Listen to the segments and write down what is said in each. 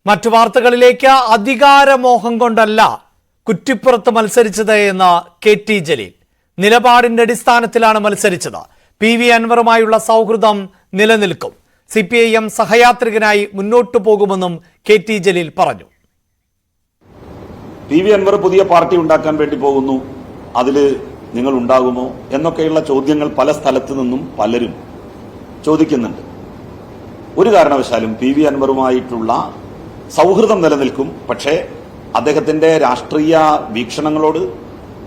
മറ്റു വാർത്തകളിലേക്ക് അധികാരമോഹം കൊണ്ടല്ല കുറ്റിപ്പുറത്ത് മത്സരിച്ചത് എന്ന് കെ.ടി. ജലീൽ. നിലപാടിന്റെ അടിസ്ഥാനത്തിലാണ് മത്സരിച്ചത്. പി.വി. അൻവറുമായുള്ള സൗഹൃദം നിലനിൽക്കും. CPIM സഹയാത്രികനായി മുന്നോട്ടു പോകുമെന്നും കെ.ടി. ജലീൽ പറഞ്ഞു. പി.വി. അൻവർ പുതിയ പാർട്ടി ഉണ്ടാക്കാൻ വേണ്ടി പോകുന്നു, അതിൽ നിങ്ങൾ ഉണ്ടാകുമോ എന്നൊക്കെയുള്ള ചോദ്യങ്ങൾ പല സ്ഥലത്തു നിന്നും പലരും ചോദിക്കുന്നുണ്ട്. ഒരു കാരണവശാലും പി.വി. അൻവറുമായിട്ടുള്ള സൗഹൃദം നിലനിൽക്കും. പക്ഷേ അദ്ദേഹത്തിന്റെ രാഷ്ട്രീയ വീക്ഷണങ്ങളോട്,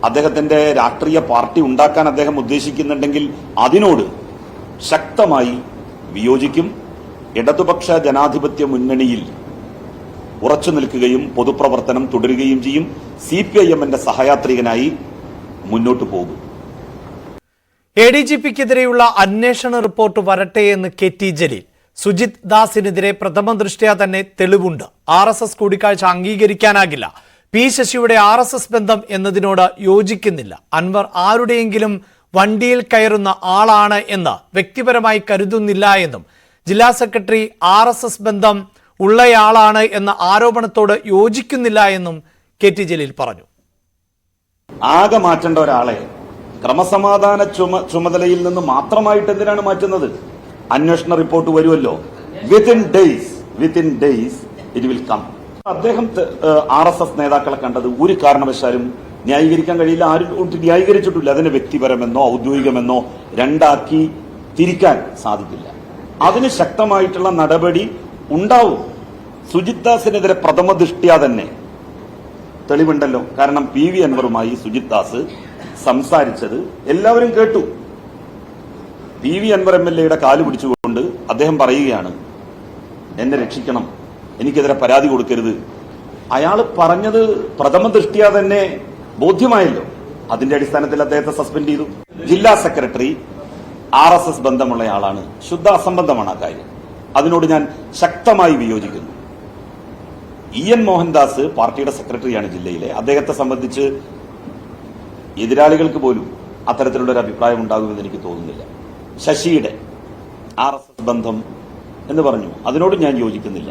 അദ്ദേഹത്തിന്റെ രാഷ്ട്രീയ പാർട്ടി ഉണ്ടാക്കാൻ അദ്ദേഹം ഉദ്ദേശിക്കുന്നുണ്ടെങ്കിൽ അതിനോട് ശക്തമായി വിയോജിക്കും. ഇടതുപക്ഷ ജനാധിപത്യ മുന്നണിയിൽ ഉറച്ചു നിൽക്കുകയും പൊതുപ്രവർത്തനം തുടരുകയും ചെയ്യും. CPIMന്റെ സഹയാത്രികനായി മുന്നോട്ടു പോകും. ADGPക്കെതിരെയുള്ള അന്വേഷണ റിപ്പോർട്ട് വരട്ടെ എന്ന് കെ.ടി. ജലീൽ. സുജിത് ദാസിനെതിരെ പ്രഥമ ദൃഷ്ട്യാ തന്നെ തെളിവുണ്ട്. RSS കൂടിക്കാഴ്ച അംഗീകരിക്കാനാകില്ല. പി ശശിയുടെ RSS ബന്ധം എന്നതിനോട് യോജിക്കുന്നില്ല. അൻവർ ആരുടെയെങ്കിലും വണ്ടിയിൽ കയറുന്ന ആളാണ് എന്ന് വ്യക്തിപരമായി കരുതുന്നില്ല എന്നും ജില്ലാ സെക്രട്ടറി RSS ബന്ധം ഉള്ളയാളാണ് എന്ന ആരോപണത്തോട് യോജിക്കുന്നില്ല എന്നും കെ.ടി. ജലീൽ പറഞ്ഞു. ആകെ മാറ്റേണ്ട ഒരാളെ ക്രമസമാധാന ചുമതലയിൽ നിന്ന് മാത്രമായിട്ട് എന്തിനാണ് മാറ്റുന്നത്? അന്വേഷണ റിപ്പോർട്ട് വരുമല്ലോ. Within days it will come. അദ്ദേഹം RSS നേതാക്കളെ കണ്ടത് ഒരു കാരണവശാലും ന്യായീകരിക്കാൻ കഴിയില്ല. ആരും ന്യായീകരിച്ചിട്ടില്ല. അതിനെ വ്യക്തിപരമെന്നോ ഔദ്യോഗികമെന്നോ രണ്ടാക്കി തിരിക്കാൻ സാധിക്കില്ല. അതിന് ശക്തമായിട്ടുള്ള നടപടി ഉണ്ടാവും. സുജിത് ദാസിനെതിരെ പ്രഥമ ദൃഷ്ട്യാ തന്നെ തെളിവുണ്ടല്ലോ. കാരണം പി.വി. അൻവറുമായി സുജിത് ദാസ് സംസാരിച്ചത് എല്ലാവരും കേട്ടു. പി.വി. അൻവർ MLAയുടെ കാല് പിടിച്ചുകൊണ്ട് അദ്ദേഹം പറയുകയാണ്, എന്നെ രക്ഷിക്കണം, എനിക്കെതിരെ പരാതി കൊടുക്കരുത്. അയാൾ പറഞ്ഞത് പ്രഥമ ദൃഷ്ട്യാ തന്നെ ബോധ്യമായല്ലോ. അതിന്റെ അടിസ്ഥാനത്തിൽ അദ്ദേഹത്തെ സസ്പെൻഡ് ചെയ്തു. ജില്ലാ സെക്രട്ടറി RSS ബന്ധമുള്ളയാളാണ്. ശുദ്ധ അസംബന്ധമാണ് ആ കാര്യം. അതിനോട് ഞാൻ ശക്തമായി വിയോജിക്കുന്നു. EN മോഹൻദാസ് പാർട്ടിയുടെ സെക്രട്ടറിയാണ് ജില്ലയിലെ. അദ്ദേഹത്തെ സംബന്ധിച്ച് എതിരാളികൾക്ക് പോലും അത്തരത്തിലുള്ള ഒരു അഭിപ്രായം ഉണ്ടാകുമെന്ന് എനിക്ക് തോന്നുന്നില്ല. ശശിയുടെ RSS ബന്ധം എന്ന് പറഞ്ഞു, അതിനോട് ഞാൻ യോജിക്കുന്നില്ല.